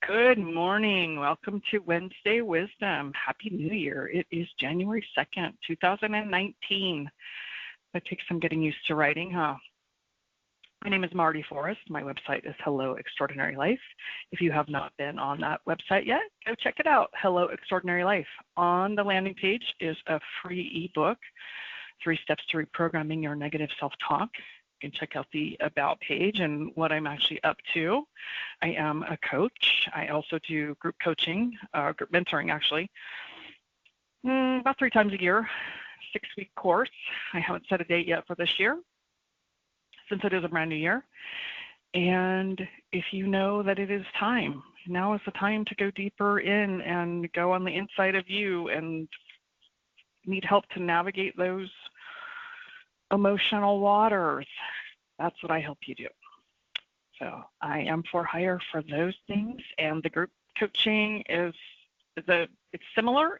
Good morning. Welcome to Wednesday Wisdom. Happy New Year. It is January 2nd, 2019. That takes some getting used to writing, huh? My name is Marty Forrest. My website is Hello Extraordinary Life. If you have not been on that website yet, go check it out, Hello Extraordinary Life. On the landing page is a free ebook, 3 Steps to Reprogramming Your Negative Self-Talk. You can check out the About page and what I'm actually up to. I am a coach. I also do group coaching, group mentoring actually, about 3 times a year, 6-week course. I haven't set a date yet for this year since it is a brand new year. And if you know that it is time, now is the time to go deeper in and go on the inside of you and need help to navigate those emotional waters. That's what I help you do. So I am for hire for those things, and the group coaching is it's similar.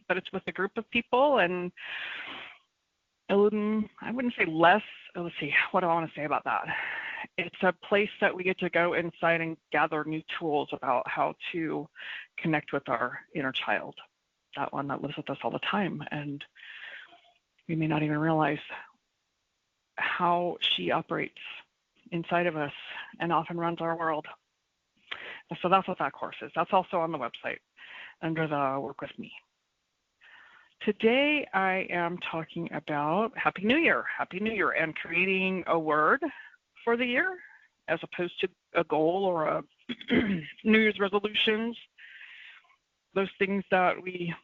But it's with a group of people, and I wouldn't say less. Let's see, what do I want to say about that? It's a place that we get to go inside and gather new tools about how to connect with our inner child, that one that lives with us all the time, and we may not even realize how she operates inside of us and often runs our world. So that's what that course is. That's also on the website under the Work With Me. Today I am talking about Happy New Year and creating a word for the year as opposed to a goal or a New Year's resolutions. Those things that we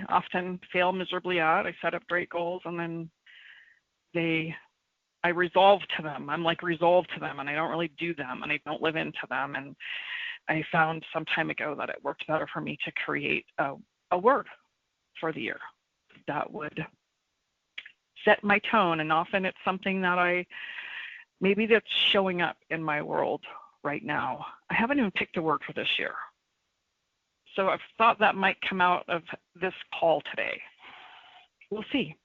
often fail miserably at. I set up great goals and then I resolve to them. I'm like resolved to them, and I don't really do them, and I don't live into them. And I found some time ago that it worked better for me to create a word for the year that would set my tone. And often it's something that maybe that's showing up in my world right now. I haven't even picked a word for this year. So I've thought that might come out of this call today. We'll see.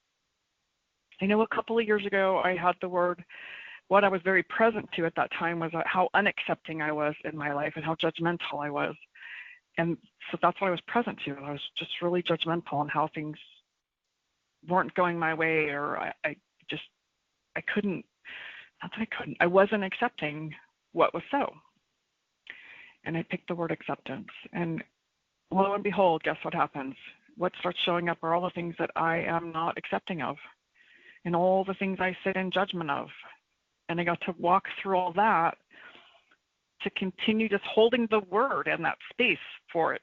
I know a couple of years ago I had the word, what I was very present to at that time was how unaccepting I was in my life and how judgmental I was. And so that's what I was present to. I was just really judgmental on how things weren't going my way, or I wasn't accepting what was so. And I picked the word acceptance. And lo and behold, guess what happens? What starts showing up are all the things that I am not accepting of, and all the things I sit in judgment of. And I got to walk through all that to continue just holding the word and that space for it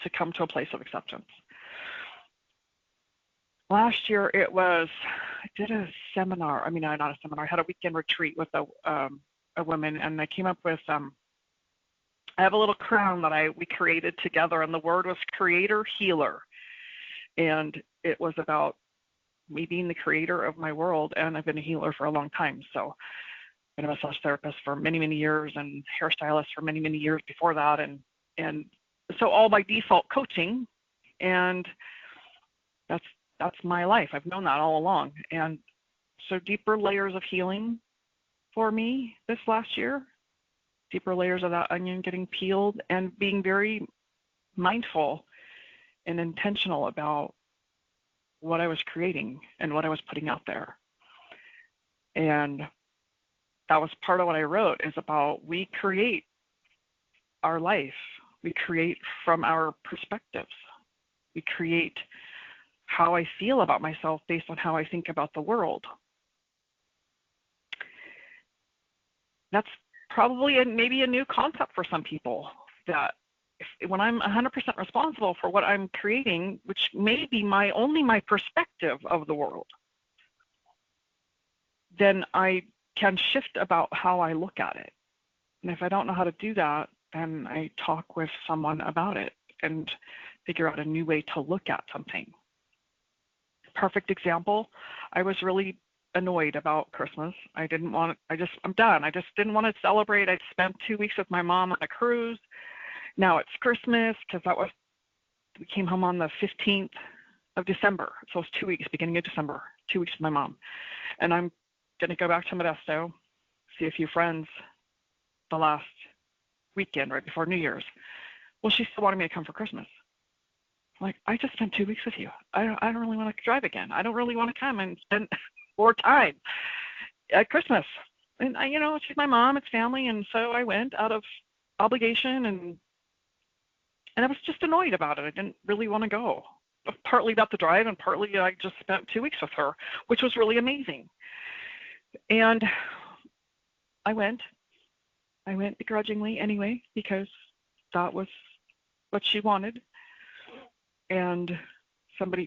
to come to a place of acceptance. Last year I did a seminar, not a seminar, I had a weekend retreat with a woman, and I came up with, I have a little crown that we created together, and the word was creator healer. And it was about me being the creator of my world, and I've been a healer for a long time. So I've been a massage therapist for many, many years, and hairstylist for many, many years before that, and so all by default coaching, and that's my life. I've known that all along. And so deeper layers of healing for me this last year, deeper layers of that onion getting peeled, and being very mindful and intentional about what I was creating and what I was putting out there. And that was part of what I wrote, is about we create our life. We create from our perspectives. We create how I feel about myself based on how I think about the world. That's probably maybe a new concept for some people, that when I'm 100% responsible for what I'm creating, which may be only my perspective of the world, then I can shift about how I look at it. And if I don't know how to do that, then I talk with someone about it and figure out a new way to look at something. Perfect example, I was really annoyed about Christmas. I'm done. I just didn't want to celebrate. I spent 2 weeks with my mom on a cruise. Now it's Christmas, because we came home on the 15th of December. So it's 2 weeks, beginning of December, 2 weeks with my mom. And I'm going to go back to Modesto, see a few friends the last weekend right before New Year's. Well, she still wanted me to come for Christmas. I'm like, I just spent 2 weeks with you. I don't really want to drive again. I don't really want to come and spend more time at Christmas. And she's my mom, it's family, and so I went out of obligation, and I was just annoyed about it. I didn't really want to go. Partly about the drive, and partly I just spent 2 weeks with her, which was really amazing. And I went begrudgingly anyway, because that was what she wanted. And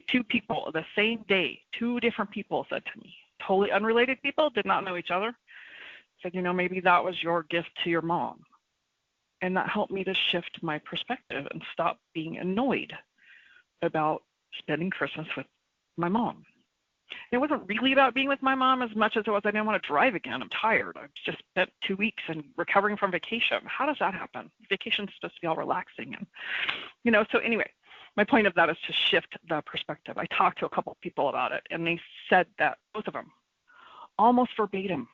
two people the same day, two different people said to me, totally unrelated people, did not know each other, said, maybe that was your gift to your mom. And that helped me to shift my perspective and stop being annoyed about spending Christmas with my mom. It wasn't really about being with my mom as much as it was I didn't want to drive again. I'm tired. I've just spent 2 weeks and recovering from vacation. How does that happen? Vacation's supposed to be all relaxing. And, so anyway, my point of that is to shift the perspective. I talked to a couple of people about it, and they said that, both of them, almost verbatim,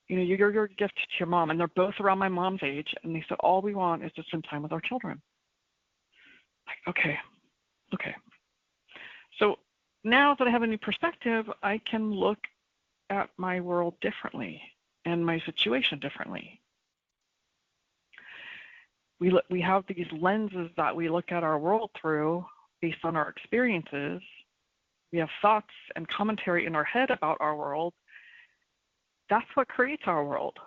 you're your gift to your mom. And they're both around my mom's age. And they said, all we want is to spend time with our children. Like, okay. So now that I have a new perspective, I can look at my world differently and my situation differently. We have these lenses that we look at our world through based on our experiences. We have thoughts and commentary in our head about our world. That's what creates our world.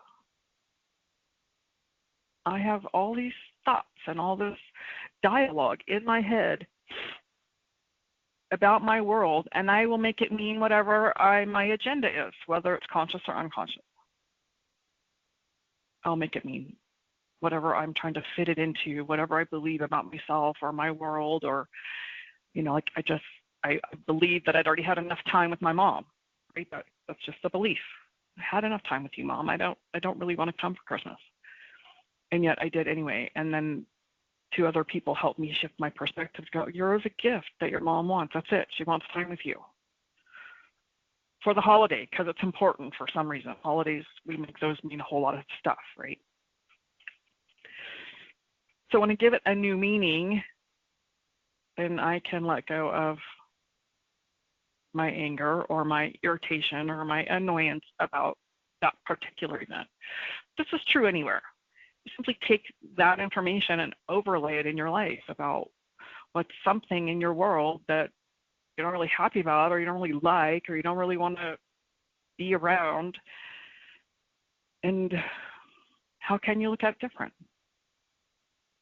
I have all these thoughts and all this dialogue in my head about my world, and I will make it mean whatever my agenda is, whether it's conscious or unconscious. I'll make it mean whatever I'm trying to fit it into, whatever I believe about myself or my world, or, I believe that I'd already had enough time with my mom, right? That's just a belief. I had enough time with you, Mom. I don't really want to come for Christmas. And yet I did anyway. And then two other people helped me shift my perspective to go, you're a gift that your mom wants. That's it. She wants time with you. For the holiday, because it's important for some reason. Holidays, we make those mean a whole lot of stuff, right? So when I give it a new meaning, then I can let go of my anger or my irritation or my annoyance about that particular event. This is true anywhere. You simply take that information and overlay it in your life about what's something in your world that you're not really happy about, or you don't really like, or you don't really want to be around. And how can you look at it different?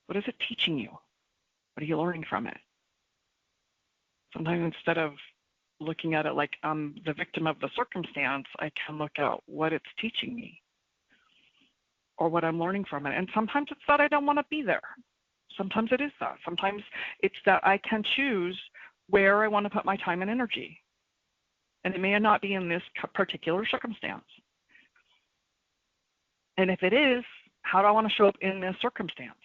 What is it teaching you? What are you learning from it? Sometimes instead of looking at it like I'm the victim of the circumstance, I can look at what it's teaching me or what I'm learning from it. And sometimes it's that I don't want to be there. Sometimes it is that. Sometimes it's that I can choose where I want to put my time and energy. And it may not be in this particular circumstance. And if it is, how do I want to show up in this circumstance?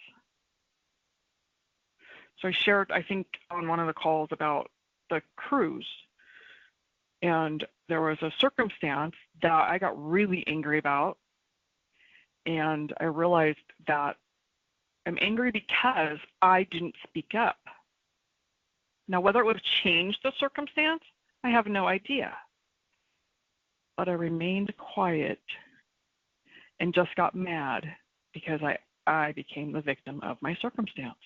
So I shared, I think, on one of the calls about the cruise. And there was a circumstance that I got really angry about. And I realized that I'm angry because I didn't speak up. Now, whether it would have changed the circumstance, I have no idea. But I remained quiet and just got mad because I became the victim of my circumstance.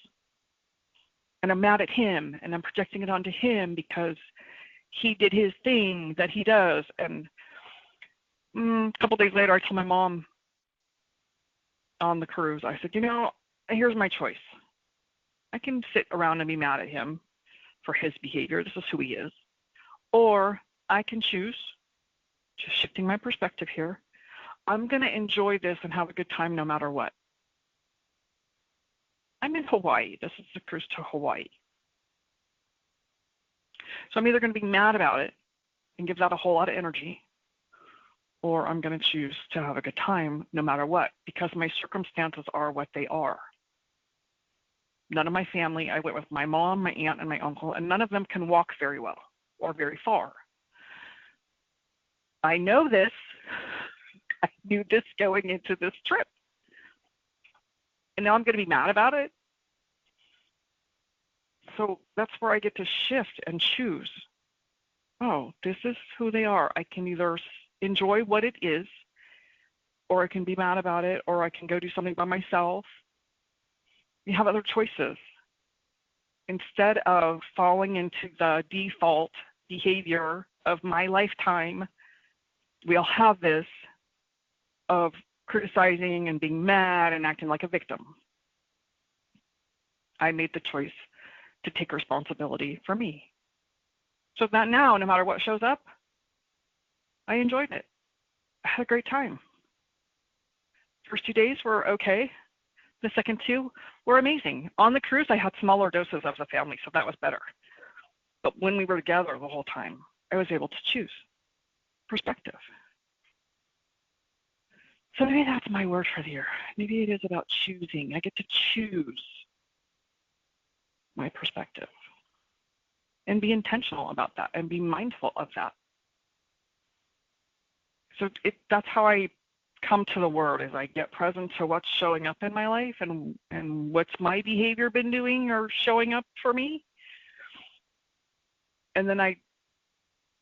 And I'm mad at him, and I'm projecting it onto him because he did his thing that he does. And a couple days later, I told my mom on the cruise, I said, here's my choice. I can sit around and be mad at him for his behavior. This is who he is. Or I can choose, just shifting my perspective here, I'm going to enjoy this and have a good time no matter what. I'm in Hawaii. This is the cruise to Hawaii. So I'm either going to be mad about it and give that a whole lot of energy, or I'm going to choose to have a good time no matter what, because my circumstances are what they are. None of my family, I went with my mom, my aunt, and my uncle, and none of them can walk very well or very far. I know this. I knew this going into this trip. and now I'm going to be mad about it. So that's where I get to shift and choose. Oh, this is who they are. I can either enjoy what it is, or I can be mad about it, or I can go do something by myself. You have other choices. Instead of falling into the default behavior of my lifetime, we all have this, of criticizing and being mad and acting like a victim. I made the choice to take responsibility for me. So that now, no matter what shows up, I enjoyed it. I had a great time. First 2 days were okay. The second 2 were amazing. On the cruise, I had smaller doses of the family, so that was better. But when we were together the whole time, I was able to choose perspective. So maybe that's my word for the year. Maybe it is about choosing. I get to choose my perspective and be intentional about that and be mindful of that. So that's how I come to the word, is I get present to what's showing up in my life and what's my behavior been doing or showing up for me. And then I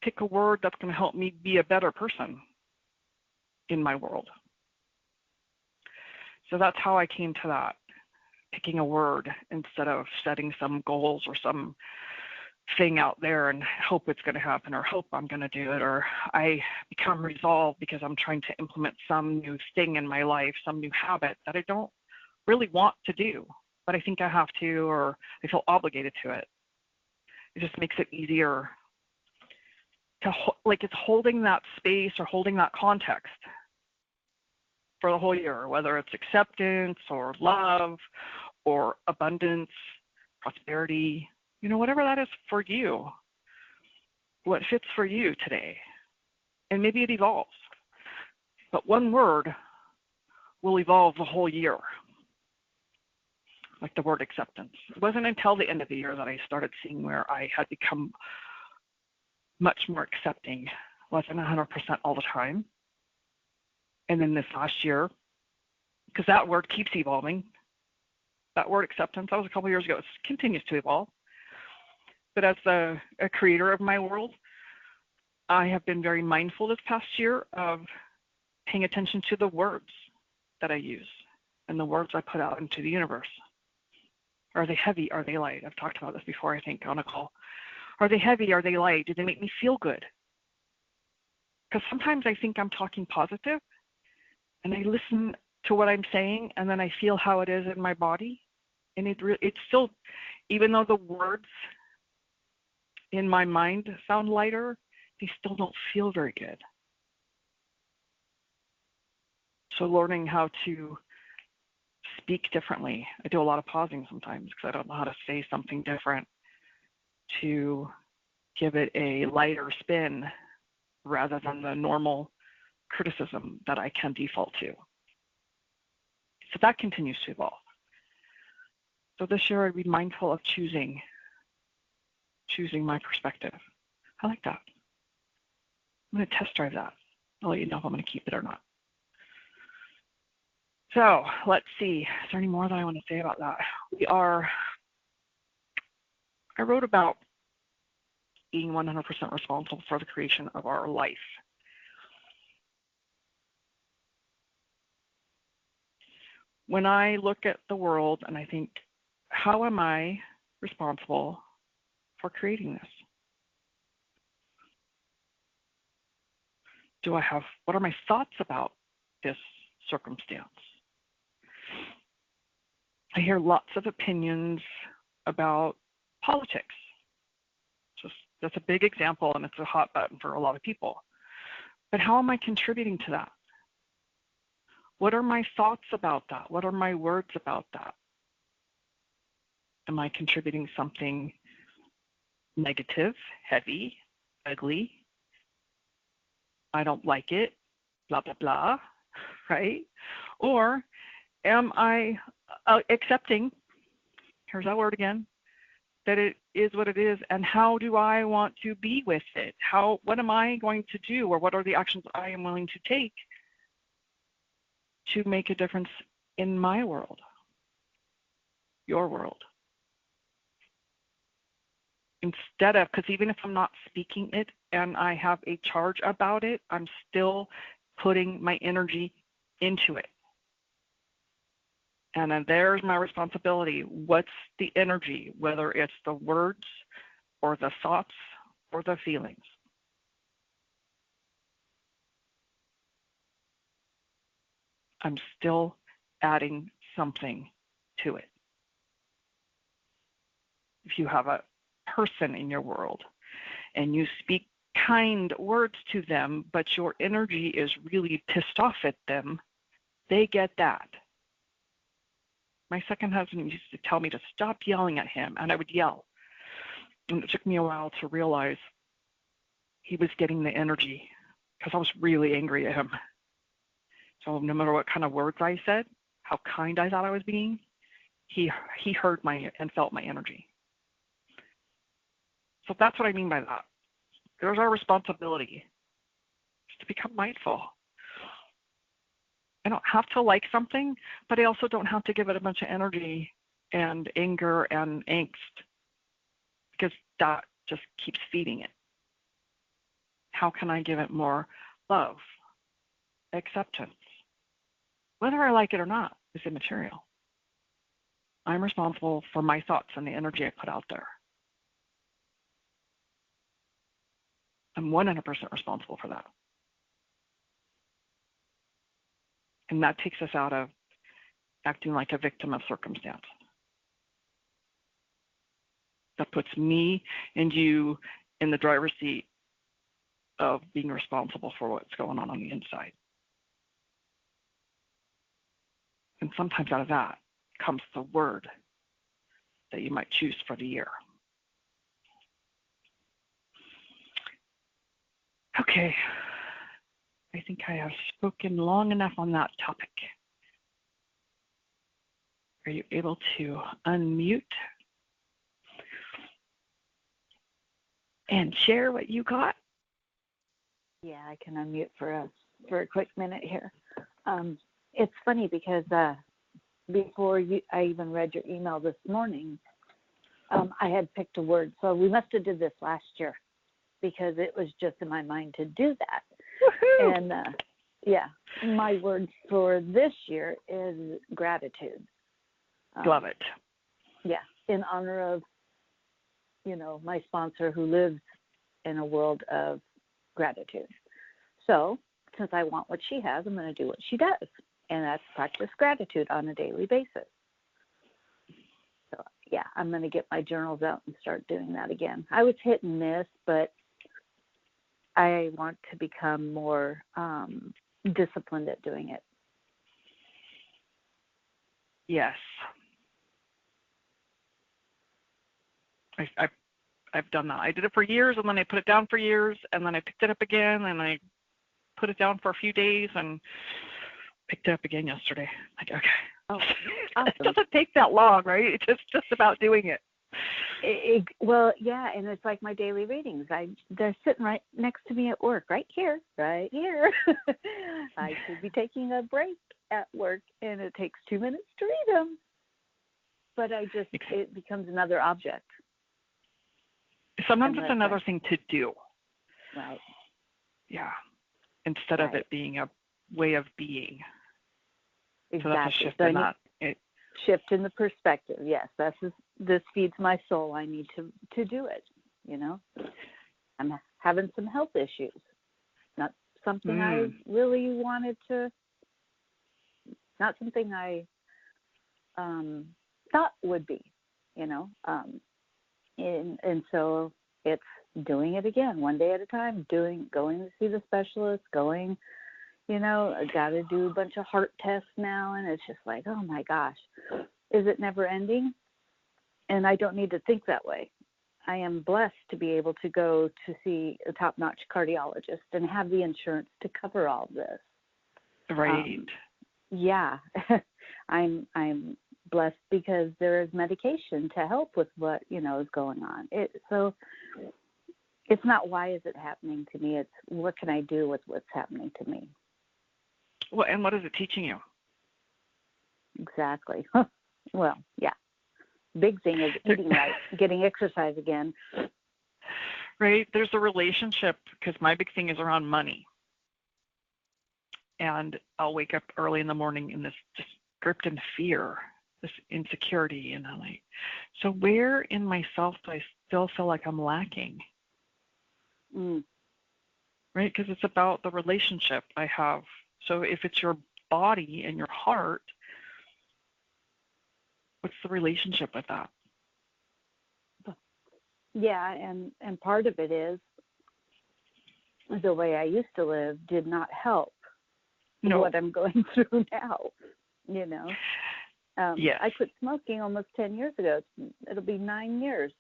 pick a word that's going to help me be a better person in my world. So that's how I came to that, picking a word instead of setting some goals or some thing out there and hope it's going to happen, or hope I'm going to do it, or I become resolved because I'm trying to implement some new thing in my life, some new habit that I don't really want to do, but I think I have to, or I feel obligated to it. It just makes it easier to, like, it's holding that space or holding that context for the whole year, whether it's acceptance or love or abundance, prosperity, whatever that is for you, what fits for you today. And maybe it evolves, but one word will evolve the whole year, like the word acceptance. It wasn't until the end of the year that I started seeing where I had become much more accepting. Wasn't 100% all the time. And then this last year, because that word keeps evolving, that word acceptance, that was a couple of years ago, it continues to evolve. But as a creator of my world, I have been very mindful this past year of paying attention to the words that I use and the words I put out into the universe. Are they heavy? Are they light? I've talked about this before, I think, on a call. Are they heavy? Are they light? Do they make me feel good? Because sometimes I think I'm talking positive, and I listen to what I'm saying, and then I feel how it is in my body. And it's still, even though the words in my mind sound lighter, they still don't feel very good. So learning how to speak differently. I do a lot of pausing sometimes because I don't know how to say something different to give it a lighter spin rather than the normal criticism that I can default to. So that continues to evolve. So this year I'd be mindful of choosing my perspective. I like that. I'm going to test drive that. I'll let you know if I'm going to keep it or not. So let's see. Is there any more that I want to say about that? I wrote about being 100% responsible for the creation of our life. When I look at the world and I think, how am I responsible for creating this? What are my thoughts about this circumstance? I hear lots of opinions about politics. That's a big example, and it's a hot button for a lot of people. But how am I contributing to that? What are my thoughts about that? What are my words about that? Am I contributing something negative, heavy, ugly? I don't like it, blah, blah, blah, right? Or am I accepting, here's that word again, that it is what it is, and how do I want to be with it? What am I going to do, or what are the actions I am willing to take to make a difference in my world? your world. Instead of, because even if I'm not speaking it and I have a charge about it, I'm still putting my energy into it. And then there's my responsibility. What's the energy, whether it's the words or the thoughts or the feelings? I'm still adding something to it. If you have a person in your world and you speak kind words to them, but your energy is really pissed off at them, they get that. My second husband used to tell me to stop yelling at him, and I would yell. And it took me a while to realize he was getting the energy because I was really angry at him. So no matter what kind of words I said, how kind I thought I was being, he heard my and felt my energy. So that's what I mean by that. There's our responsibility to become mindful. I don't have to like something, but I also don't have to give it a bunch of energy and anger and angst, because that just keeps feeding it. How can I give it more love, acceptance? Whether I like it or not is immaterial. I'm responsible for my thoughts and the energy I put out there. I'm 100% responsible for that. And that takes us out of acting like a victim of circumstance. That puts me and you in the driver's seat of being responsible for what's going on the inside. And sometimes out of that comes the word that you might choose for the year. Okay, I think I have spoken long enough on that topic. Are you able to unmute and share what you got? Yeah, I can unmute for a quick minute here. It's funny because before I even read your email this morning, I had picked a word. So we must have did this last year because it was just in my mind to do that. Woohoo! And yeah, my word for this year is gratitude. Love it. Yeah, in honor of, my sponsor who lives in a world of gratitude. So since I want what she has, I'm going to do what she does. And that's practice gratitude on a daily basis. So, yeah, I'm going to get my journals out and start doing that again. I was hit and miss, but I want to become more disciplined at doing it. Yes. I've done that. I did it for years, and then I put it down for years, and then I picked it up again, and I put it down for a few days, and picked it up again yesterday. Like, okay. Oh, awesome. It doesn't take that long, right? It's just about doing it. Well, yeah, and it's like my daily readings. They're sitting right next to me at work, right here. I should be taking a break at work, and it takes 2 minutes to read them. But it becomes another object. Sometimes it's another thing to do. Right. Yeah. Instead of it being a way of being. Exactly. So that's a shift in that. Shift in the perspective. Yes, this feeds my soul. I need to do it. I'm having some health issues. Not something I really wanted to. Not something I thought would be. And so it's doing it again, one day at a time. Going to see the specialist. I got to do a bunch of heart tests now, and it's just like, oh my gosh, is it never ending? And I don't need to think that way. I am blessed to be able to go to see a top-notch cardiologist and have the insurance to cover all of this. Right. Yeah, I'm blessed because there is medication to help with what is going on. So it's not why is it happening to me. It's what can I do with what's happening to me. Well, and what is it teaching you? Exactly. Well, yeah. Big thing is eating right, getting exercise again. Right. There's a relationship, because my big thing is around money. And I'll wake up early in the morning in this just gripped in fear, this insecurity. And I'm like, so where in myself do I still feel like I'm lacking? Right? Because it's about the relationship I have. So if it's your body and your heart, what's the relationship with that? Yeah, and part of it is the way I used to live did not help what I'm going through now, you know. Yes. I quit smoking almost 10 years ago. It'll be 9 years.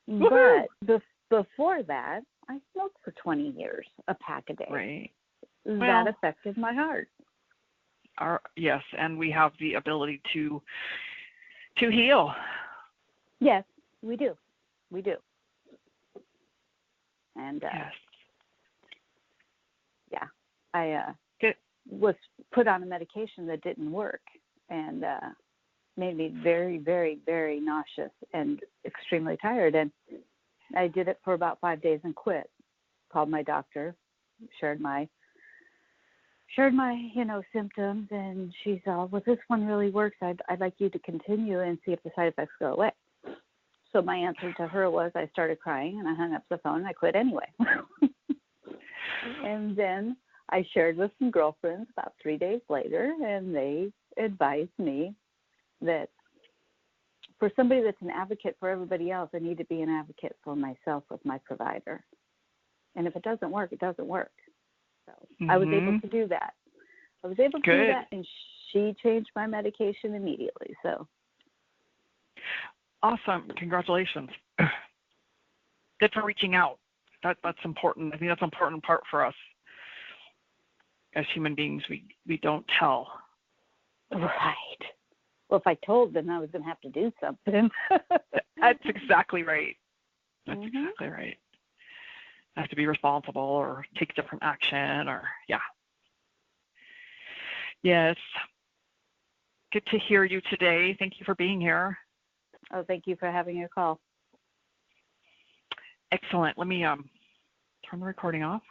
Woo-hoo! But before that, I smoked for 20 years, a pack a day. Right. That affected my heart. Yes, and we have the ability to heal. Yes, we do. We do. And yes. Yeah, I was put on a medication that didn't work, and made me very, very, very nauseous and extremely tired. And I did it for about 5 days and quit. Called my doctor, shared my symptoms, and she's all, well, this one really works. I'd like you to continue and see if the side effects go away. So my answer to her was, I started crying and I hung up the phone and I quit anyway. And then I shared with some girlfriends about 3 days later, and they advised me that for somebody that's an advocate for everybody else, I need to be an advocate for myself with my provider. And if it doesn't work, it doesn't work. So I was able to do that. I was able to do that, and she changed my medication immediately. So awesome. Congratulations. Good for reaching out. That's important. I think that's an important part for us as human beings. We don't tell. Right. Well, if I told, then I was going to have to do something. That's exactly right. That's exactly right. I have to be responsible or take different action or, yeah. Yes. Good to hear you today. Thank you for being here. Oh, thank you for having a call. Excellent. Let me turn the recording off.